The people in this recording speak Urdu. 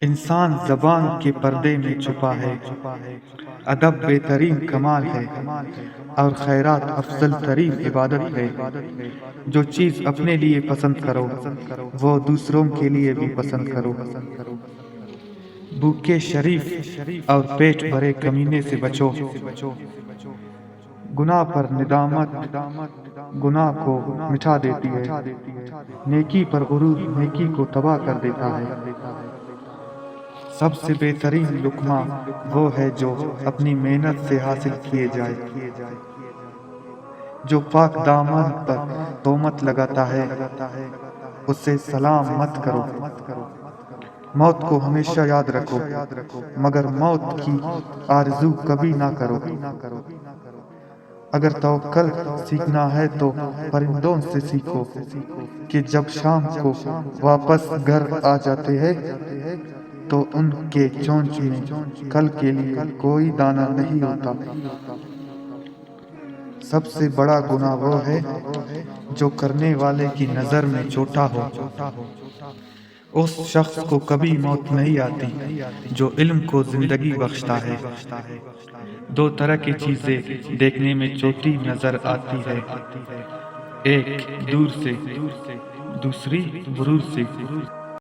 انسان زبان کے پردے میں چھپا ہے، ادب بہترین کمال ہے اور خیرات افضل ترین عبادت ہے۔ جو چیز اپنے لیے پسند کرو وہ دوسروں کے لیے بھی پسند کرو۔ بھوکے شریف اور پیٹ بھرے کمینے سے بچو۔ گناہ پر ندامت گناہ کو مٹا دیتی ہے، نیکی پر غرور نیکی کو تباہ کر دیتا ہے۔ سب سے بہترین لقمہ وہ ہے جو اپنی محنت سے حاصل کیے جائے۔ جو پاک دامن پر تہمت لگاتا ہے اسے سلام مت کرو۔ موت کو ہمیشہ یاد رکھو مگر موت کی آرزو کبھی نہ کرو۔ اگر توکل سیکھنا ہے تو پرندوں سے سیکھو کہ جب شام کو واپس گھر آ جاتے ہیں تو ان کے چونچ میں کل کے لیے کوئی دانہ نہیں ہوتا۔ سب سے بڑا گناہ وہ ہے جو کرنے والے کی نظر میں چھوٹا ہو۔ اس شخص کو کبھی موت نہیں آتی جو علم کو زندگی بخشتا ہے۔ دو طرح کی چیزیں دیکھنے میں چھوٹی نظر آتی ہے، ایک دور سے، دوسری غرور سے۔